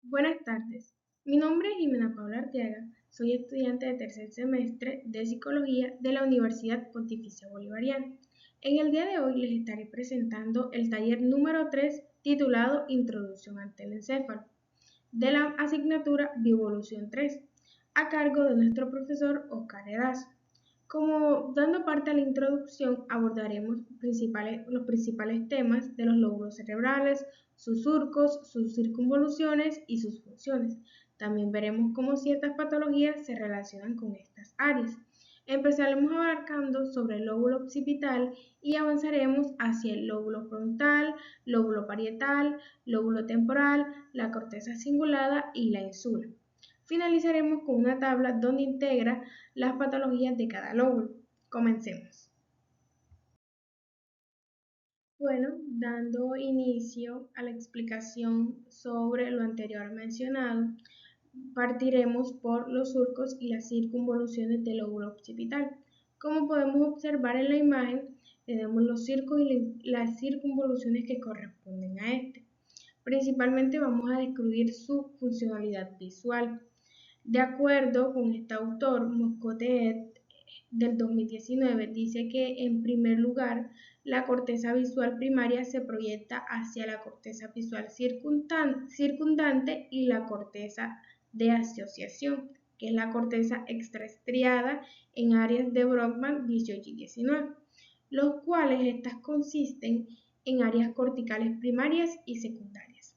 Buenas tardes, mi nombre es Jimena Paula Arteaga, soy estudiante de tercer semestre de Psicología de la Universidad Pontificia Bolivariana. En el día de hoy les estaré presentando el taller número 3 titulado Introducción al telencéfalo de la asignatura Bioevolución 3, a cargo de nuestro profesor Oscar Erazo. Como dando parte a la introducción, abordaremos los principales temas de los lóbulos cerebrales, sus surcos, sus circunvoluciones y sus funciones. También veremos cómo ciertas patologías se relacionan con estas áreas. Empezaremos abarcando sobre el lóbulo occipital y avanzaremos hacia el lóbulo frontal, lóbulo parietal, lóbulo temporal, la corteza cingulada y la insula. Finalizaremos con una tabla donde integra las patologías de cada lóbulo. Comencemos. Bueno, dando inicio a la explicación sobre lo anterior mencionado, partiremos por los surcos y las circunvoluciones del lóbulo occipital. Como podemos observar en la imagen, tenemos los surcos y las circunvoluciones que corresponden a este. Principalmente vamos a describir su funcionalidad visual. De acuerdo con este autor, Moscotet, del 2019, dice que en primer lugar la corteza visual primaria se proyecta hacia la corteza visual circundante y la corteza de asociación, que es la corteza extraestriada en áreas de Brodmann 18 y 19, los cuales estas consisten en áreas corticales primarias y secundarias.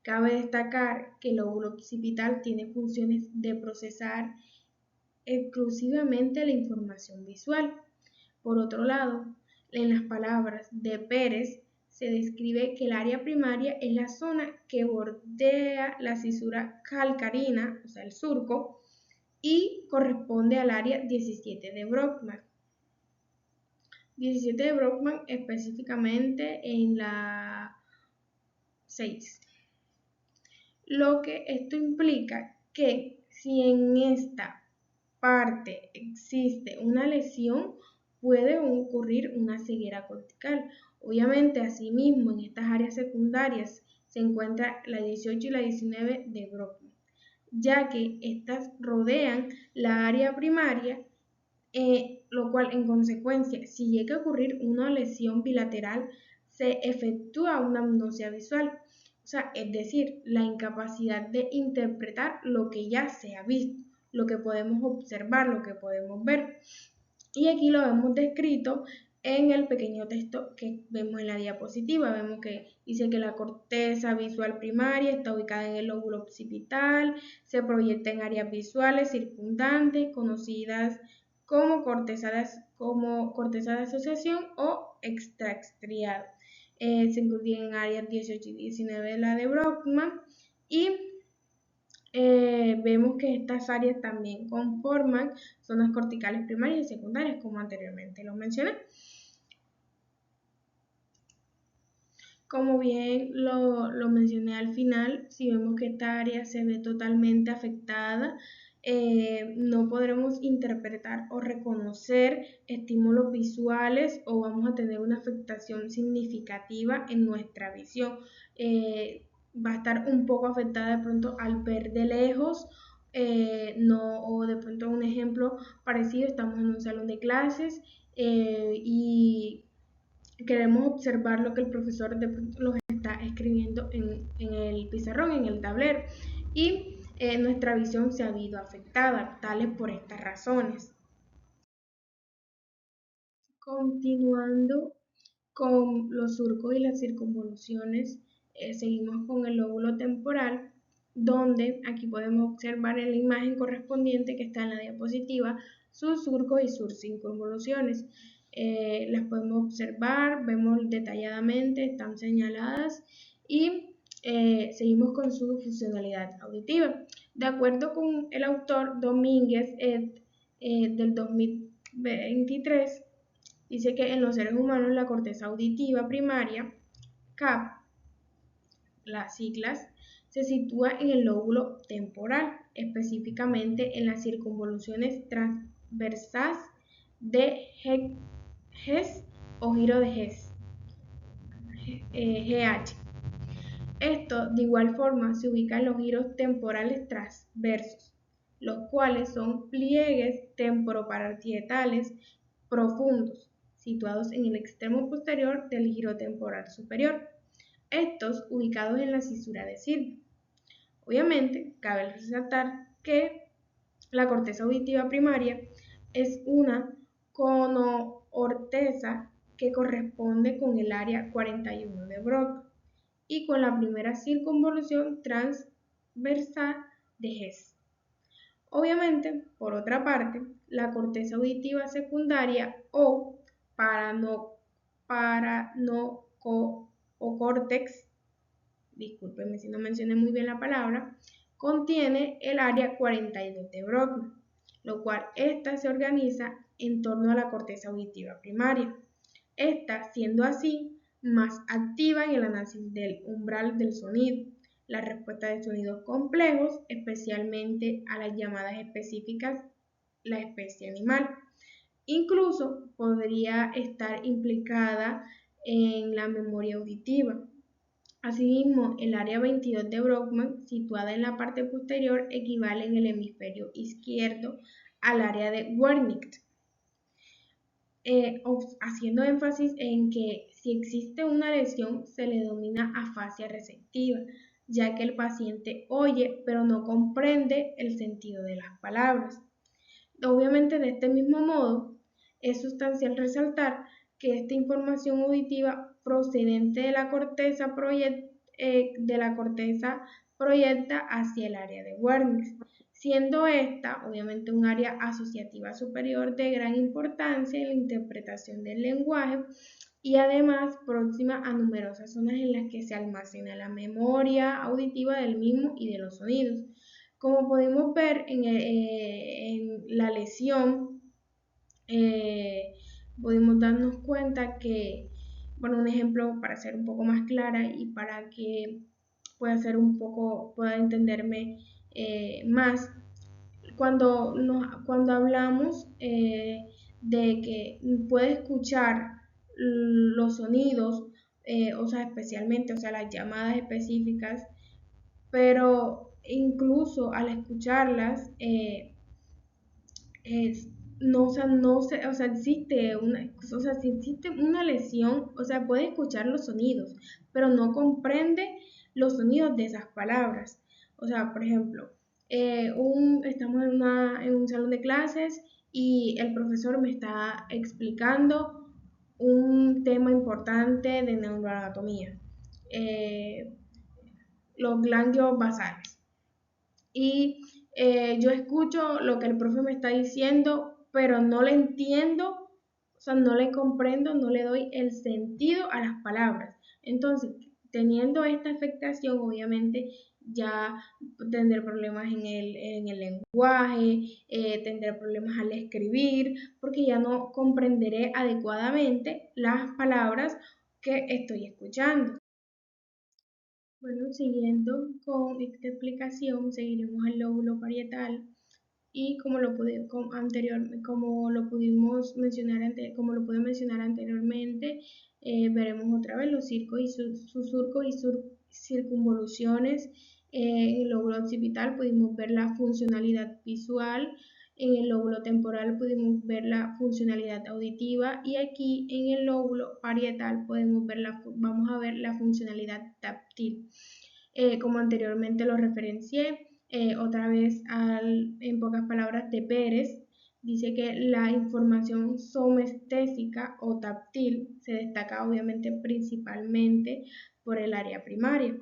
Cabe destacar que el lóbulo occipital tiene funciones de procesar exclusivamente la información visual. Por otro lado, en las palabras de Pérez, se describe que el área primaria es la zona que bordea la cisura calcarina, o sea, el surco, y corresponde al área 17 de Brodmann. 17 de Brodmann específicamente en la 6. Lo que esto implica que si en esta parte existe una lesión, puede ocurrir una ceguera cortical. Obviamente, asimismo, en estas áreas secundarias se encuentra la 18 y la 19 de Brodmann, ya que estas rodean la área primaria, lo cual en consecuencia, si llega a ocurrir una lesión bilateral, se efectúa una amnosia visual. O sea, es decir, la incapacidad de interpretar lo que ya se ha visto, lo que podemos observar, lo que podemos ver. Y aquí lo hemos descrito en el pequeño texto que vemos en la diapositiva. Vemos que dice que la corteza visual primaria está ubicada en el lóbulo occipital, se proyecta en áreas visuales circundantes, conocidas como corteza de asociación o extraestriado. Se incluyen en áreas 18 y 19 de la de Brodmann y vemos que estas áreas también conforman zonas corticales primarias y secundarias, como anteriormente lo mencioné. Como bien lo mencioné al final, si vemos que esta área se ve totalmente afectada, no podremos interpretar o reconocer estímulos visuales o vamos a tener una afectación significativa en nuestra visión. Va a estar un poco afectada de pronto al ver de lejos, o de pronto un ejemplo parecido, estamos en un salón de clases y queremos observar lo que el profesor los está escribiendo en el pizarrón, en el tablero, y nuestra visión se ha visto afectada, tales por estas razones. Continuando con los surcos y las circunvoluciones, seguimos con el lóbulo temporal, donde aquí podemos observar en la imagen correspondiente que está en la diapositiva sus surcos y sus circunvoluciones. Las podemos observar, vemos detalladamente, están señaladas y seguimos con su funcionalidad auditiva. De acuerdo con el autor Domínguez del 2023, dice que en los seres humanos la corteza auditiva primaria, CAP, las siglas, se sitúa en el lóbulo temporal, específicamente en las circunvoluciones transversas de Hess o giro de Hess, GH. Esto de igual forma se ubica en los giros temporales transversos, los cuales son pliegues temporoparietales profundos, situados en el extremo posterior del giro temporal superior, estos ubicados en la cisura de Sylvius. Obviamente, cabe resaltar que la corteza auditiva primaria es una conocorteza que corresponde con el área 41 de Broca y con la primera circunvolución transversal de Hess. Obviamente, por otra parte, la corteza auditiva secundaria o paranocórtex, discúlpenme si no mencioné muy bien la palabra, contiene el área 42 de Broca, lo cual ésta se organiza en torno a la corteza auditiva primaria. Esta, siendo así, más activa en el análisis del umbral del sonido, la respuesta de sonidos complejos, especialmente a las llamadas específicas, la especie animal. Incluso podría estar implicada en la memoria auditiva. Asimismo, el área 22 de Brockman, situada en la parte posterior, equivale en el hemisferio izquierdo al área de Wernicke. Haciendo énfasis en que si existe una lesión se le denomina afasia receptiva, ya que el paciente oye pero no comprende el sentido de las palabras. Obviamente, de este mismo modo, es sustancial resaltar que esta información auditiva procedente de la corteza proyecta hacia el área de Wernicke, siendo esta obviamente un área asociativa superior de gran importancia en la interpretación del lenguaje y además próxima a numerosas zonas en las que se almacena la memoria auditiva del mismo y de los sonidos. Como podemos ver en la lesión, podemos darnos cuenta que, bueno, un ejemplo para ser un poco más clara y para que pueda entenderme más, cuando hablamos de que puede escuchar los sonidos, o sea, especialmente, o sea, las llamadas específicas, pero incluso al escucharlas, no, o sea, si existe una lesión, o sea, puede escuchar los sonidos, pero no comprende los sonidos de esas palabras. O sea, por ejemplo, estamos en un salón de clases y el profesor me está explicando un tema importante de neuroanatomía, los ganglios basales. Y yo escucho lo que el profe me está diciendo, pero no le entiendo, o sea, no le comprendo, no le doy el sentido a las palabras. Entonces, teniendo esta afectación, obviamente ya tendré problemas en el lenguaje, tendré problemas al escribir, porque ya no comprenderé adecuadamente las palabras que estoy escuchando. Bueno, siguiendo con esta explicación, seguiremos el lóbulo parietal y como lo pudimos mencionar como lo pude mencionar anteriormente, veremos otra vez los surcos y circunvoluciones. En el lóbulo occipital pudimos ver la funcionalidad visual, en el lóbulo temporal pudimos ver la funcionalidad auditiva y aquí en el lóbulo parietal vamos a ver la funcionalidad táctil. Como anteriormente lo referencié, otra vez en pocas palabras de Pérez, dice que la información somestésica o táctil se destaca obviamente principalmente por el área primaria,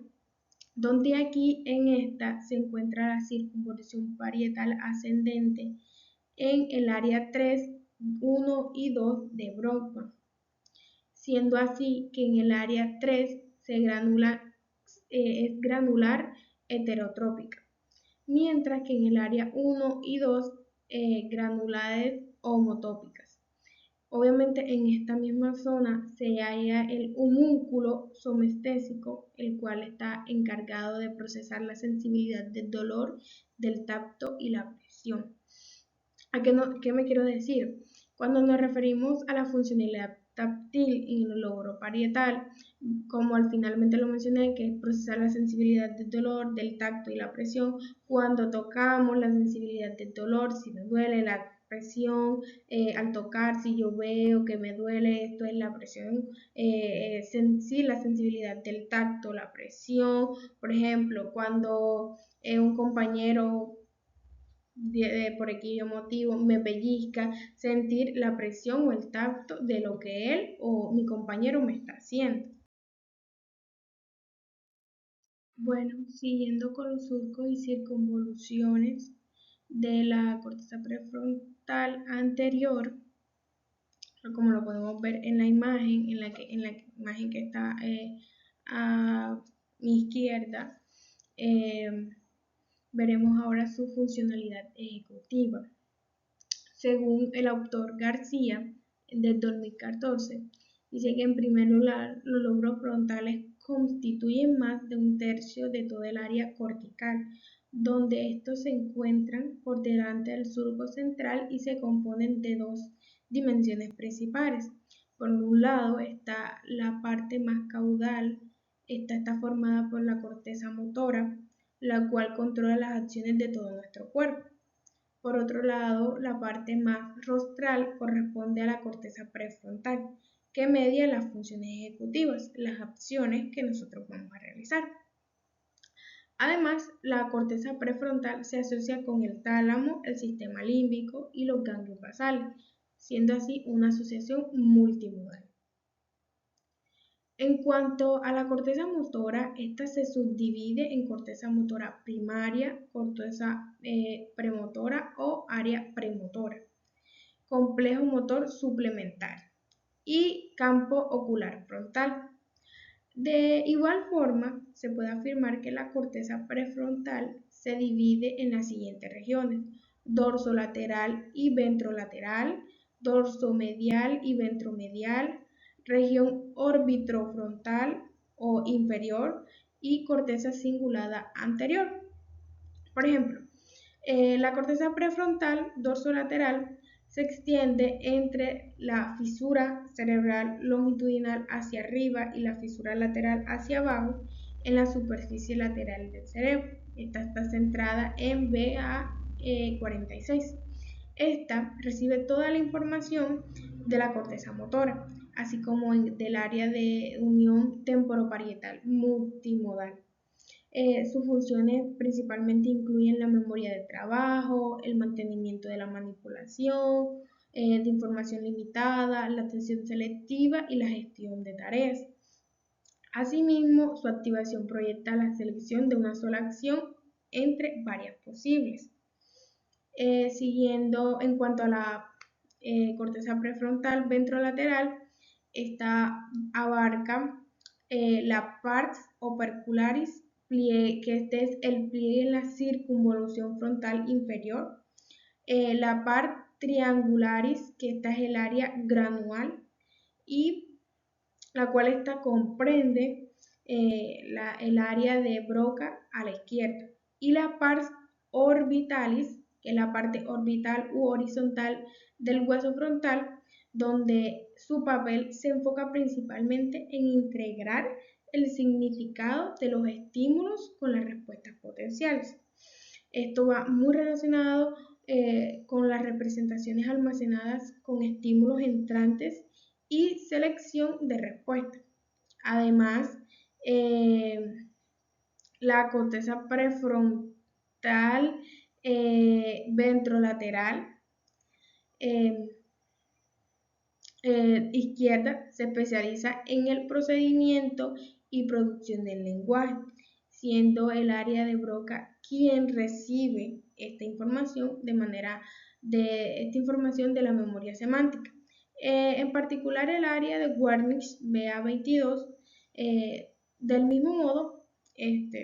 donde aquí en esta se encuentra la circunvolución parietal ascendente en el área 3, 1 y 2 de Broca, siendo así que en el área 3 es granular heterotrópica, mientras que en el área 1 y 2 granulares homotópicas. Obviamente en esta misma zona se halla el homúnculo somestésico, el cual está encargado de procesar la sensibilidad del dolor, del tacto y la presión. ¿Qué me quiero decir? Cuando nos referimos a la funcionalidad táctil en el lóbulo parietal, como al finalmente lo mencioné, que es procesar la sensibilidad del dolor, del tacto y la presión. Cuando tocamos, la sensibilidad del dolor, si me duele, la presión al tocar, si yo veo que me duele, esto es la presión, sí, la sensibilidad del tacto, la presión. Por ejemplo, cuando un compañero por X motivo me pellizca, sentir la presión o el tacto de lo que él o mi compañero me está haciendo. Bueno, siguiendo con los surcos y circunvoluciones de la corteza prefrontal anterior, como lo podemos ver en la imagen, en la imagen que está a mi izquierda, eh, veremos ahora su funcionalidad ejecutiva. Según el autor García, del 2014, dice que en primer lugar los lóbulos frontales constituyen más de un tercio de toda el área cortical, donde estos se encuentran por delante del surco central y se componen de dos dimensiones principales. Por un lado está la parte más caudal, esta está formada por la corteza motora, la cual controla las acciones de todo nuestro cuerpo. Por otro lado, la parte más rostral corresponde a la corteza prefrontal, que media las funciones ejecutivas, las acciones que nosotros vamos a realizar. Además, la corteza prefrontal se asocia con el tálamo, el sistema límbico y los ganglios basales, siendo así una asociación multimodal. En cuanto a la corteza motora, esta se subdivide en corteza motora primaria, corteza premotora o área premotora, complejo motor suplementario y campo ocular frontal. De igual forma, se puede afirmar que la corteza prefrontal se divide en las siguientes regiones: dorsolateral y ventrolateral, dorsomedial y ventromedial, región orbitrofrontal o inferior y corteza cingulada anterior. Por ejemplo, la corteza prefrontal dorsolateral se extiende entre la fisura cerebral longitudinal hacia arriba y la fisura lateral hacia abajo en la superficie lateral del cerebro. Esta está centrada en BA46. Esta recibe toda la información de la corteza motora, así como del área de unión temporoparietal multimodal. Sus funciones principalmente incluyen la memoria de trabajo, el mantenimiento de la manipulación, de información limitada, la atención selectiva y la gestión de tareas. Asimismo, su activación proyecta la selección de una sola acción entre varias posibles. Siguiendo en cuanto a la corteza prefrontal ventrolateral, esta abarca la pars opercularis, que este es el pliegue en la circunvolución frontal inferior, la pars triangularis, que esta es el área granual, y la cual esta comprende el área de Broca a la izquierda, y la pars orbitalis, que es la parte orbital u horizontal del hueso frontal, donde su papel se enfoca principalmente en integrar el significado de los estímulos con las respuestas potenciales. Esto va muy relacionado con las representaciones almacenadas con estímulos entrantes y selección de respuestas. Además, la corteza prefrontal ventrolateral izquierda se especializa en el procedimiento y producción del lenguaje, siendo el área de Broca quien recibe esta información esta información de la memoria semántica. En particular el área de Wernicke BA22, del mismo modo,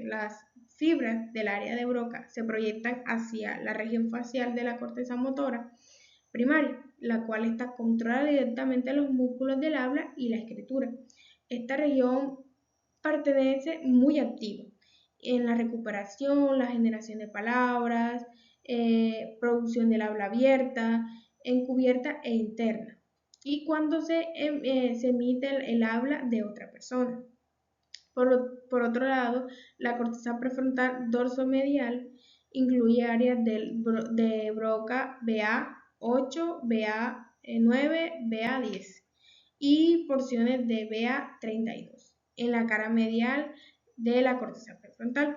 las fibras del área de Broca se proyectan hacia la región facial de la corteza motora primaria, la cual está controla directamente los músculos del habla y la escritura. Esta región pertenece muy activa en la recuperación, la generación de palabras, producción del habla abierta, encubierta e interna, y cuando se emite el habla de otra persona. Por otro lado, la corteza prefrontal dorsomedial incluye áreas de Broca BA8, BA9, BA10 y porciones de BA32 en la cara medial de la corteza prefrontal.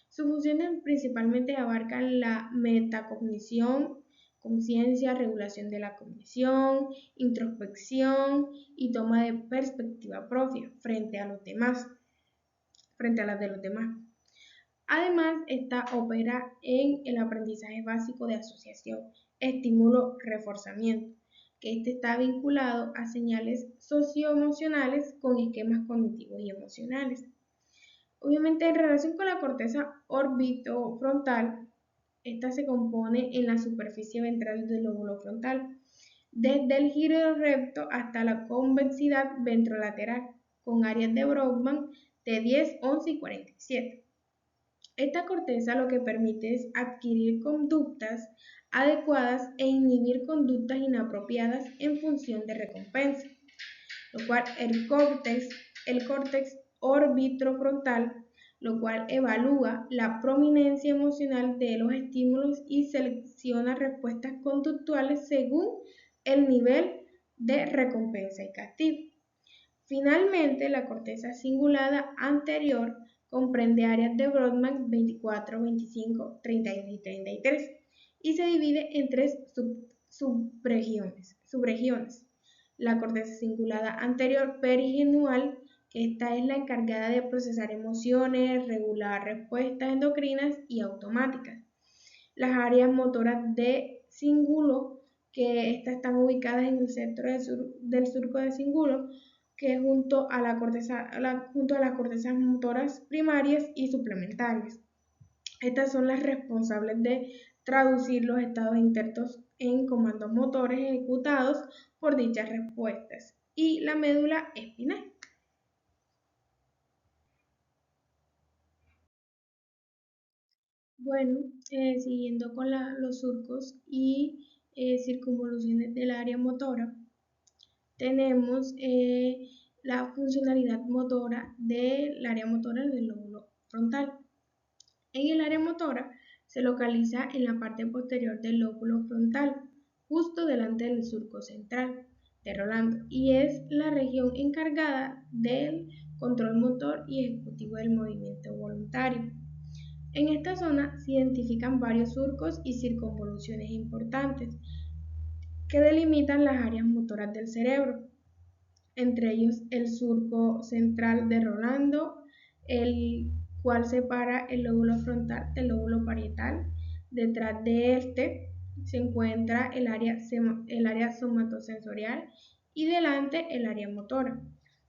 Sus funciones principalmente abarcan la metacognición, conciencia, regulación de la cognición, introspección y toma de perspectiva propia frente a las de los demás. Además, esta opera en el aprendizaje básico de asociación, estímulo-reforzamiento, que este está vinculado a señales socioemocionales con esquemas cognitivos y emocionales. Obviamente, en relación con la corteza orbitofrontal, esta se compone en la superficie ventral del lóbulo frontal, desde el giro recto hasta la convexidad ventrolateral, con áreas de Brodmann de 10, 11 y 47. Esta corteza lo que permite es adquirir conductas adecuadas e inhibir conductas inapropiadas en función de recompensa, lo cual el córtex orbitofrontal, lo cual evalúa la prominencia emocional de los estímulos y selecciona respuestas conductuales según el nivel de recompensa y castigo. Finalmente, la corteza cingulada anterior comprende áreas de Brodmann 24, 25, 32 y 33 y se divide en tres subregiones. La corteza cingulada anterior perigenual, que esta es la encargada de procesar emociones, regular respuestas endocrinas y automáticas. Las áreas motoras de cíngulo, que estas están ubicadas en el centro del surco de cíngulo, que junto a las cortezas motoras primarias y suplementarias. Estas son las responsables de traducir los estados internos en comandos motores ejecutados por dichas respuestas. Y la médula espinal. Bueno, siguiendo con los surcos y circunvoluciones del área motora, tenemos la funcionalidad motora del área motora del lóbulo frontal. En el área motora se localiza en la parte posterior del lóbulo frontal, justo delante del surco central de Rolando, y es la región encargada del control motor y ejecutivo del movimiento voluntario. En esta zona se identifican varios surcos y circunvoluciones importantes que delimitan las áreas motoras del cerebro, entre ellos el surco central de Rolando, el cual separa el lóbulo frontal del lóbulo parietal. Detrás de este se encuentra el área somatosensorial y delante el área motora.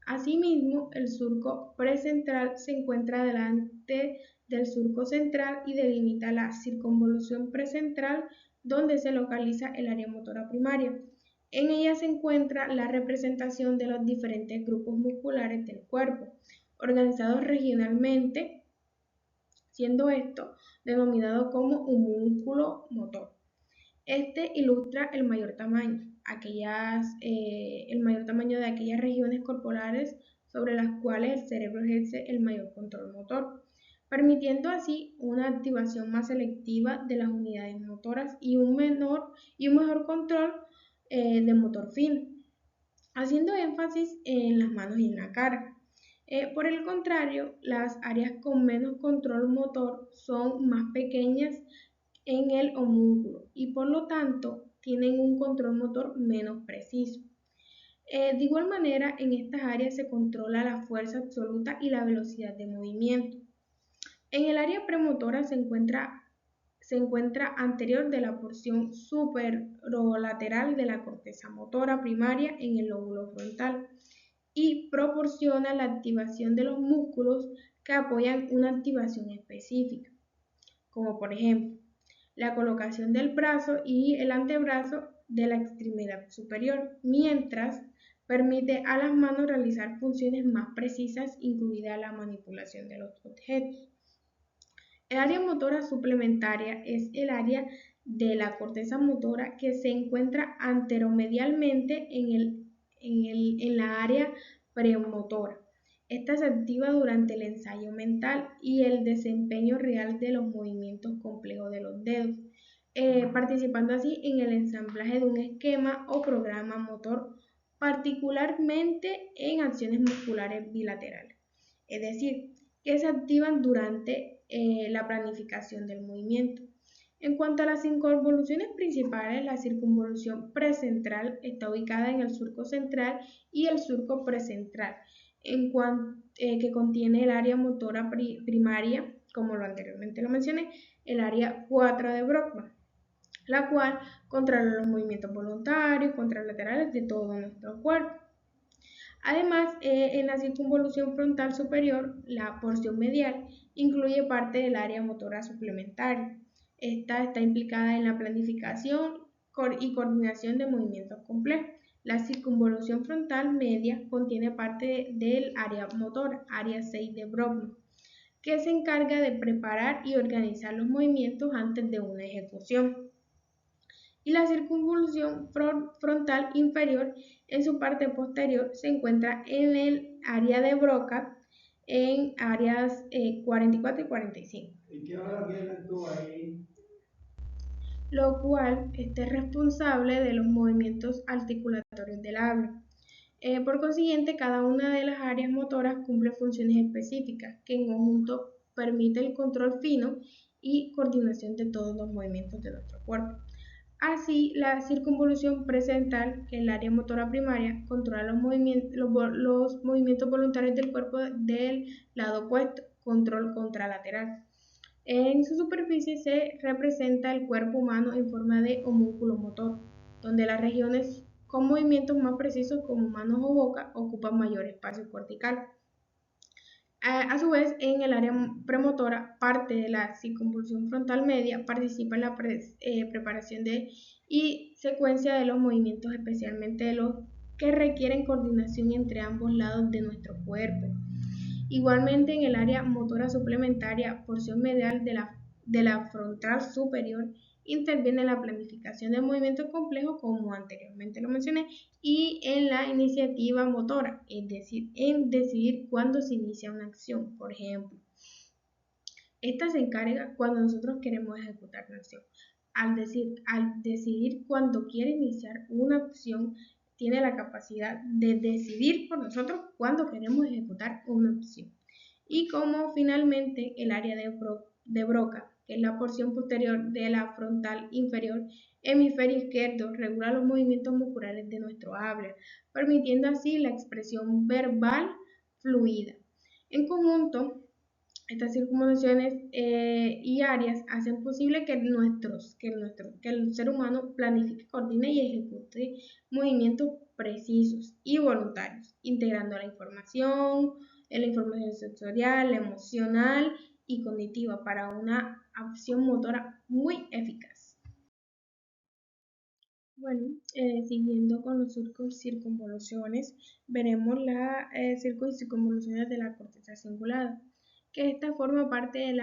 Asimismo, el surco precentral se encuentra delante del surco central y delimita la circunvolución precentral, donde se localiza el área motora primaria. En ella se encuentra la representación de los diferentes grupos musculares del cuerpo, organizados regionalmente, siendo esto denominado como un músculo motor. Este ilustra el mayor tamaño de aquellas regiones corporales sobre las cuales el cerebro ejerce el mayor control motor, permitiendo así una activación más selectiva de las unidades motoras y un mejor control de motor fino, haciendo énfasis en las manos y en la cara. Por el contrario, las áreas con menos control motor son más pequeñas en el homúnculo y por lo tanto tienen un control motor menos preciso. De igual manera, en estas áreas se controla la fuerza absoluta y la velocidad de movimiento. En el área premotora se encuentra anterior de la porción superolateral de la corteza motora primaria en el lóbulo frontal y proporciona la activación de los músculos que apoyan una activación específica, como por ejemplo la colocación del brazo y el antebrazo de la extremidad superior, mientras permite a las manos realizar funciones más precisas, incluida la manipulación de los objetos. El área motora suplementaria es el área de la corteza motora que se encuentra anteromedialmente en la área premotora. Esta se activa durante el ensayo mental y el desempeño real de los movimientos complejos de los dedos, participando así en el ensamblaje de un esquema o programa motor, particularmente en acciones musculares bilaterales. Es decir, que se activan durante la planificación del movimiento. En cuanto a las involuciones principales, la circunvolución precentral está ubicada en el surco central y el surco precentral, que contiene el área motora primaria, como anteriormente lo mencioné, el área 4 de Brockman, la cual controla los movimientos voluntarios, contralaterales de todo nuestro cuerpo. Además, en la circunvolución frontal superior, la porción medial incluye parte del área motora suplementaria. Esta está implicada en la planificación y coordinación de movimientos complejos. La circunvolución frontal media contiene parte del área motora, área 6 de Brockman, que se encarga de preparar y organizar los movimientos antes de una ejecución. Y la circunvolución frontal inferior, en su parte posterior, se encuentra en el área de Broca, en áreas 44 y 45. ¿Y qué hora vienes tú ahí? Lo cual es responsable de los movimientos articulatorios del habla. Por consiguiente, cada una de las áreas motoras cumple funciones específicas que en conjunto permite el control fino y coordinación de todos los movimientos de nuestro cuerpo. Así, la circunvolución precentral, que es el área motora primaria, controla los movimientos voluntarios del cuerpo del lado opuesto, control contralateral. En su superficie se representa el cuerpo humano en forma de homúnculo motor, donde las regiones con movimientos más precisos como manos o boca ocupan mayor espacio cortical. A su vez, en el área premotora, parte de la circunvolución frontal media participa en la preparación y secuencia de los movimientos, especialmente de los que requieren coordinación entre ambos lados de nuestro cuerpo. Igualmente, en el área motora suplementaria, porción medial de la frontal superior, interviene en la planificación de movimientos complejos, como anteriormente lo mencioné, y en la iniciativa motora, es decir, en decidir cuándo se inicia una acción, por ejemplo. Esta se encarga cuando nosotros queremos ejecutar una acción. Al decidir cuándo quiere iniciar una acción, tiene la capacidad de decidir por nosotros cuándo queremos ejecutar una acción. Y como finalmente el área de Broca, que es la porción posterior de la frontal inferior, hemisferio izquierdo, regula los movimientos musculares de nuestro habla, permitiendo así la expresión verbal fluida. En conjunto, estas circunvoluciones y áreas hacen posible que el ser humano planifique, coordine y ejecute movimientos precisos y voluntarios, integrando la información sensorial, la emocional y cognitiva para una acción motora muy eficaz. Bueno, siguiendo con los surcos y circunvoluciones, veremos las surcos y circunvoluciones de la corteza cingulada, que esta forma parte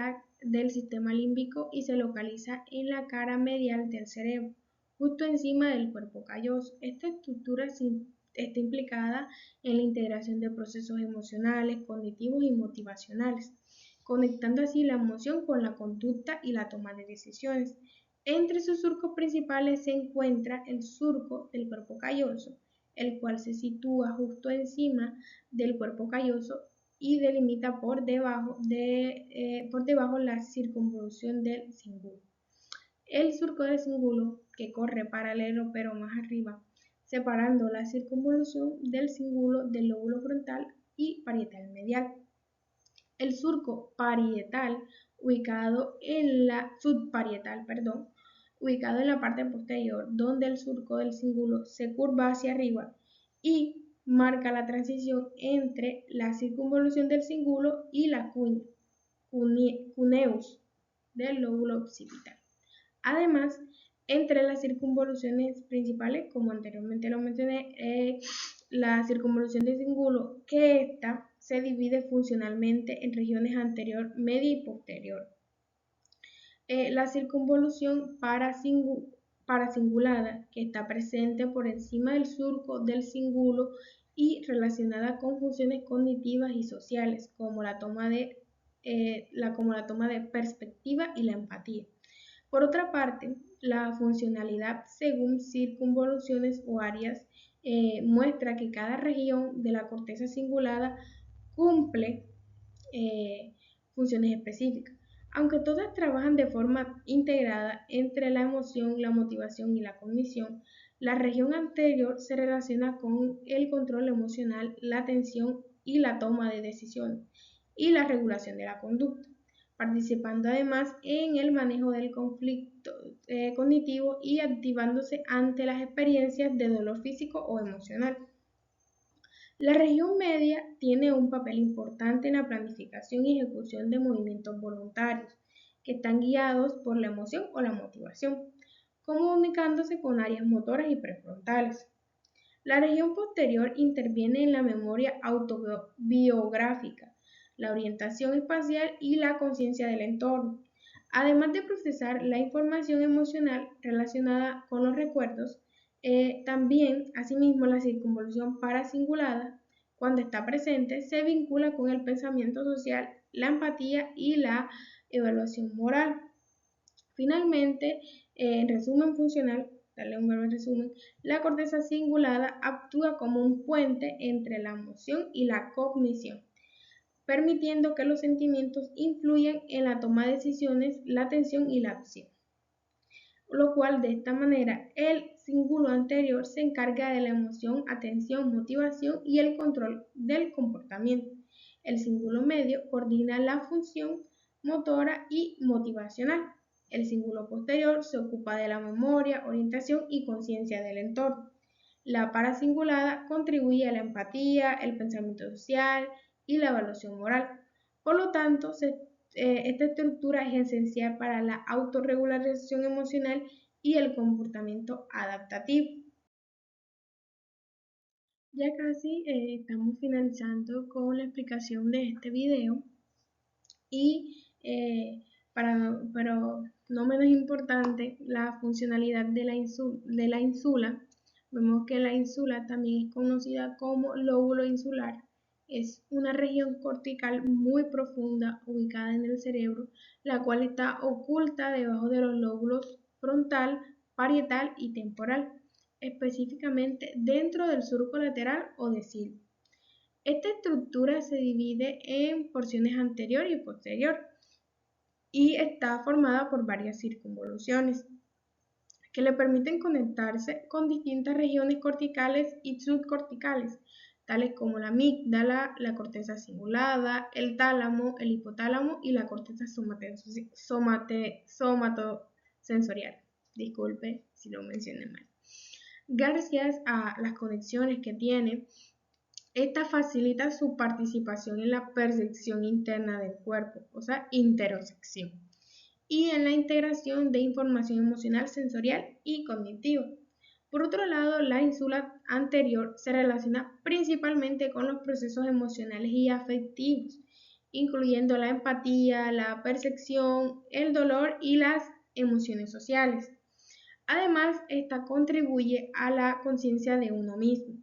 del sistema límbico y se localiza en la cara medial del cerebro, justo encima del cuerpo calloso. Esta estructura está implicada en la integración de procesos emocionales, cognitivos y motivacionales, conectando así la emoción con la conducta y la toma de decisiones. Entre sus surcos principales se encuentra el surco del cuerpo calloso, el cual se sitúa justo encima del cuerpo calloso y delimita por debajo la circunvolución del cíngulo. El surco del cíngulo, que corre paralelo pero más arriba, separando la circunvolución del cíngulo del lóbulo frontal y parietal medial. El surco parietal, ubicado en la subparietal, ubicado en la parte posterior, donde el surco del cíngulo se curva hacia arriba y marca la transición entre la circunvolución del cíngulo y la cuneus del lóbulo occipital. Además, entre las circunvoluciones principales, como anteriormente lo mencioné, la circunvolución del cíngulo, que esta se divide funcionalmente en regiones anterior, media y posterior. La circunvolución paracingulada, que está presente por encima del surco del cíngulo y relacionada con funciones cognitivas y sociales, como la toma de perspectiva y la empatía. Por otra parte, la funcionalidad según circunvoluciones o áreas muestra que cada región de la corteza cingulada cumple eh, funciones específicas. Aunque todas trabajan de forma integrada entre la emoción, la motivación y la cognición, la región anterior se relaciona con el control emocional, la atención y la toma de decisiones y la regulación de la conducta, participando además en el manejo del conflicto cognitivo y activándose ante las experiencias de dolor físico o emocional. La región media tiene un papel importante en la planificación y ejecución de movimientos voluntarios, que están guiados por la emoción o la motivación, comunicándose con áreas motoras y prefrontales. La región posterior interviene en la memoria autobiográfica, la orientación espacial y la conciencia del entorno, además de procesar la información emocional relacionada con los recuerdos. También, asimismo, la circunvolución paracingulada, cuando está presente, se vincula con el pensamiento social, la empatía y la evaluación moral. Finalmente, en resumen funcional, darle un breve resumen, la corteza cingulada actúa como un puente entre la emoción y la cognición, permitiendo que los sentimientos influyan en la toma de decisiones, la atención y la acción, lo cual de esta manera el cíngulo anterior se encarga de la emoción, atención, motivación y el control del comportamiento. El cíngulo medio coordina la función motora y motivacional. El cíngulo posterior se ocupa de la memoria, orientación y conciencia del entorno. La paracingulada contribuye a la empatía, el pensamiento social y la evaluación moral. Por lo tanto, esta estructura es esencial para la autorregulación emocional y el comportamiento adaptativo. Ya casi estamos finalizando con la explicación de este video y pero no menos importante, la funcionalidad de la insula. Vemos que la insula también es conocida como lóbulo insular. Es una región cortical muy profunda ubicada en el cerebro, la cual está oculta debajo de los lóbulos frontal, parietal y temporal, específicamente dentro del surco lateral o decil. Esta estructura se divide en porciones anterior y posterior y está formada por varias circunvoluciones que le permiten conectarse con distintas regiones corticales y subcorticales, tales como la amígdala, la corteza cingulada, el tálamo, el hipotálamo y la corteza somatosensorial. Disculpe si lo mencioné mal. Gracias a las conexiones que tiene, esta facilita su participación en la percepción interna del cuerpo, o sea, interocepción, y en la integración de información emocional, sensorial y cognitiva. Por otro lado, la ínsula anterior se relaciona principalmente con los procesos emocionales y afectivos, incluyendo la empatía, la percepción, el dolor y las emociones sociales. Además, esta contribuye a la conciencia de uno mismo,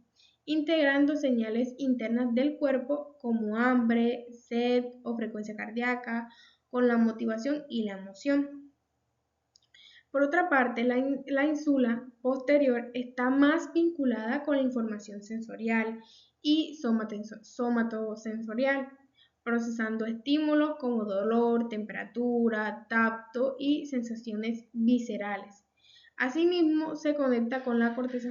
integrando señales internas del cuerpo como hambre, sed o frecuencia cardíaca con la motivación y la emoción. Por otra parte, la ínsula posterior está más vinculada con la información sensorial y somatosensorial, procesando estímulos como dolor, temperatura, tacto y sensaciones viscerales. Asimismo, se conecta con la corteza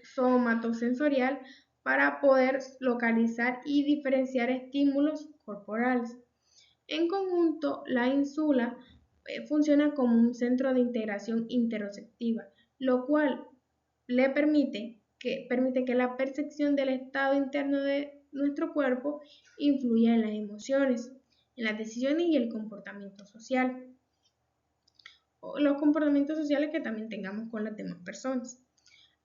somatosensorial para poder localizar y diferenciar estímulos corporales. En conjunto, la ínsula funciona como un centro de integración interoceptiva, lo cual le permite que la percepción del estado interno de nuestro cuerpo influya en las emociones, en las decisiones y el comportamiento social, o los comportamientos sociales que también tengamos con las demás personas.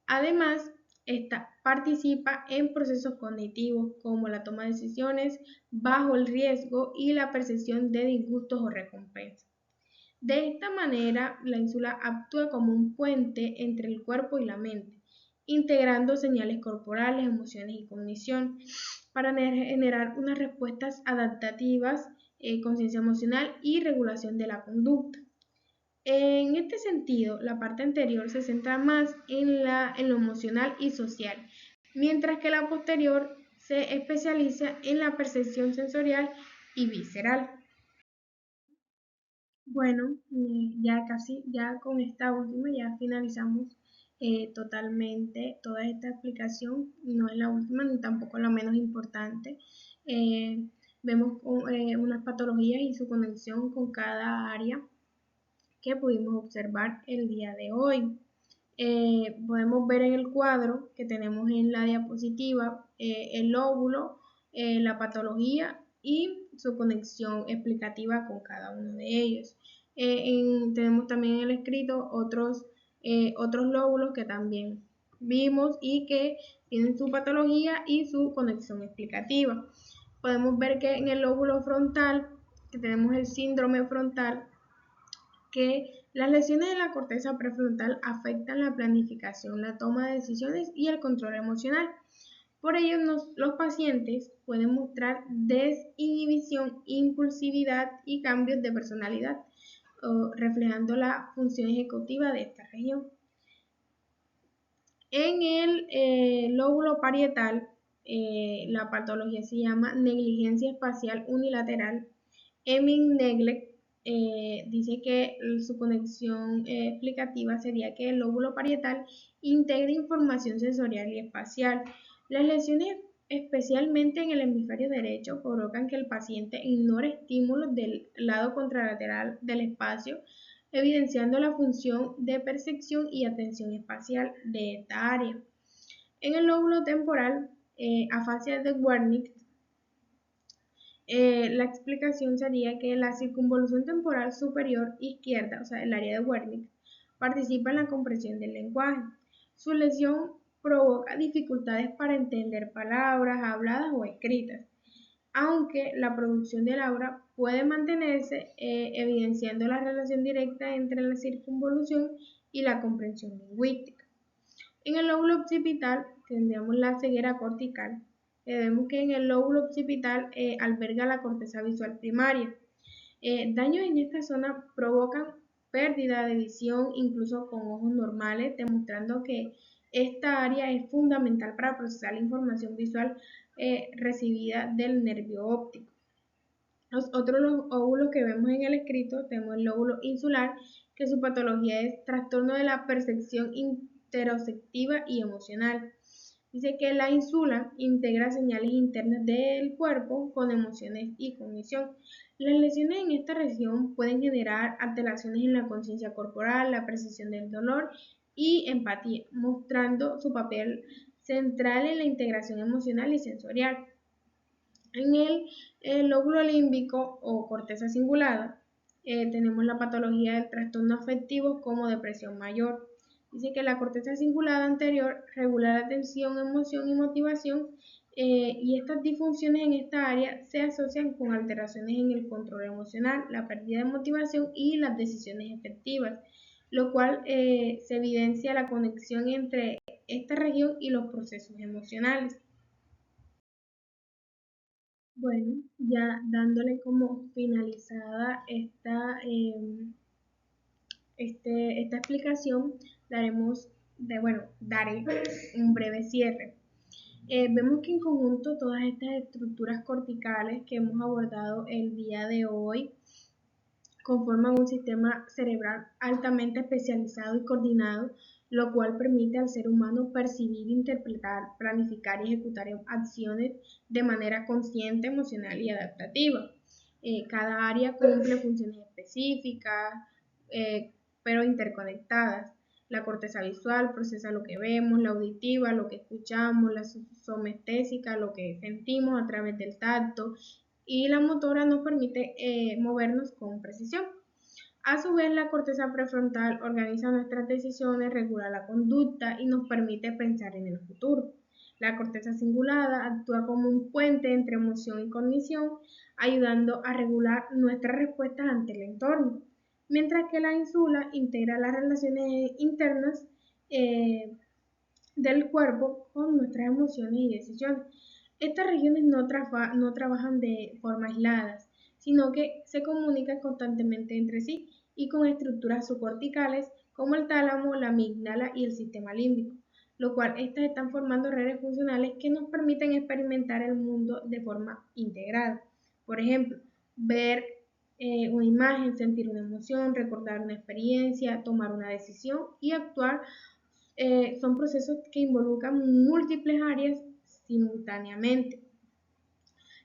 Además, esta participa en procesos cognitivos como la toma de decisiones bajo el riesgo y la percepción de disgustos o recompensas. De esta manera, la ínsula actúa como un puente entre el cuerpo y la mente, integrando señales corporales, emociones y cognición para generar unas respuestas adaptativas, conciencia emocional y regulación de la conducta. En este sentido, la parte anterior se centra más en lo emocional y social, mientras que la posterior se especializa en la percepción sensorial y visceral. Bueno, ya casi, ya con esta última ya finalizamos totalmente toda esta explicación. No es la última ni tampoco la menos importante. Eh, Vemos unas patologías y su conexión con cada área que pudimos observar el día de hoy. Podemos ver en el cuadro que tenemos en la diapositiva el lóbulo, la patología y su conexión explicativa con cada uno de ellos. Tenemos también en el escrito otros lóbulos que también vimos y que tienen su patología y su conexión explicativa. Podemos ver que en el lóbulo frontal, que tenemos el síndrome frontal, que las lesiones de la corteza prefrontal afectan la planificación, la toma de decisiones y el control emocional. Por ello, los pacientes pueden mostrar desinhibición, impulsividad y cambios de personalidad, reflejando la función ejecutiva de esta región. En el lóbulo parietal, la patología se llama negligencia espacial unilateral. Emin Neglect dice que su conexión explicativa sería que el lóbulo parietal integra información sensorial y espacial. Las lesiones, especialmente en el hemisferio derecho, provocan que el paciente ignore estímulos del lado contralateral del espacio, evidenciando la función de percepción y atención espacial de esta área. En el lóbulo temporal, afasia de Wernicke, la explicación sería que la circunvolución temporal superior izquierda, o sea, el área de Wernicke, participa en la comprensión del lenguaje. Su lesión provoca dificultades para entender palabras habladas o escritas, aunque la producción del aura puede mantenerse, evidenciando la relación directa entre la circunvolución y la comprensión lingüística. En el lóbulo occipital tendríamos la ceguera cortical. Vemos que en el lóbulo occipital alberga la corteza visual primaria. Daños en esta zona provocan pérdida de visión, incluso con ojos normales, demostrando que esta área es fundamental para procesar la información visual recibida del nervio óptico. Los otros óvulos que vemos en el escrito, tenemos el lóbulo insular, que su patología es trastorno de la percepción interoceptiva y emocional. Dice que la insula integra señales internas del cuerpo con emociones y cognición. Las lesiones en esta región pueden generar alteraciones en la conciencia corporal, la percepción del dolor y empatía, mostrando su papel central en la integración emocional y sensorial. En el lóbulo límbico o corteza cingulada, tenemos la patología del trastorno afectivo como depresión mayor. Dice que la corteza cingulada anterior regula la atención, emoción y motivación, y estas disfunciones en esta área se asocian con alteraciones en el control emocional, la pérdida de motivación y las decisiones efectivas, lo cual se evidencia la conexión entre esta región y los procesos emocionales. Bueno, ya dándole como finalizada esta explicación, daré un breve cierre. Vemos que en conjunto todas estas estructuras corticales que hemos abordado el día de hoy conforman un sistema cerebral altamente especializado y coordinado, lo cual permite al ser humano percibir, interpretar, planificar y ejecutar acciones de manera consciente, emocional y adaptativa. Cada área cumple funciones específicas, pero interconectadas. La corteza visual procesa lo que vemos, la auditiva, lo que escuchamos, la somestésica, lo que sentimos a través del tacto, y la motora nos permite movernos con precisión. A su vez, la corteza prefrontal organiza nuestras decisiones, regula la conducta y nos permite pensar en el futuro. La corteza cingulada actúa como un puente entre emoción y cognición, ayudando a regular nuestras respuestas ante el entorno, mientras que la insula integra las relaciones internas, del cuerpo con nuestras emociones y decisiones. Estas regiones no trabajan de forma aislada, sino que se comunican constantemente entre sí y con estructuras subcorticales como el tálamo, la amígdala y el sistema límbico, lo cual estas están formando redes funcionales que nos permiten experimentar el mundo de forma integrada. Por ejemplo, ver una imagen, sentir una emoción, recordar una experiencia, tomar una decisión y actuar son procesos que involucran múltiples áreas simultáneamente.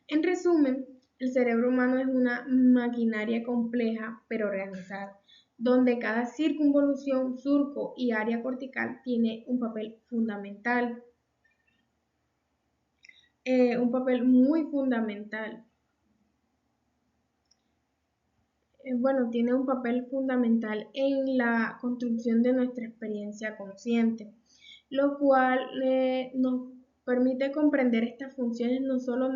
En resumen, el cerebro humano es una maquinaria compleja pero organizada, donde cada circunvolución, surco y área cortical tiene un papel fundamental, un papel muy fundamental. Bueno, tiene un papel fundamental en la construcción de nuestra experiencia consciente, lo cual nos permite comprender estas funciones, no solo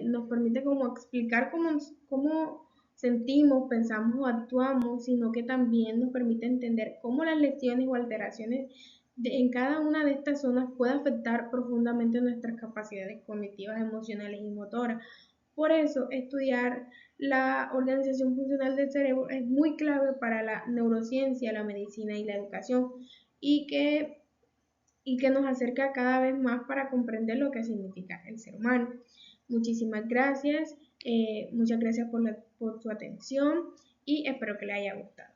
nos permite como explicar cómo sentimos, pensamos o actuamos, sino que también nos permite entender cómo las lesiones o alteraciones en cada una de estas zonas puede afectar profundamente nuestras capacidades cognitivas, emocionales y motoras. Por eso, estudiar la organización funcional del cerebro es muy clave para la neurociencia, la medicina y la educación y que nos acerca cada vez más para comprender lo que significa el ser humano. Muchísimas gracias, muchas gracias por su atención y espero que les haya gustado.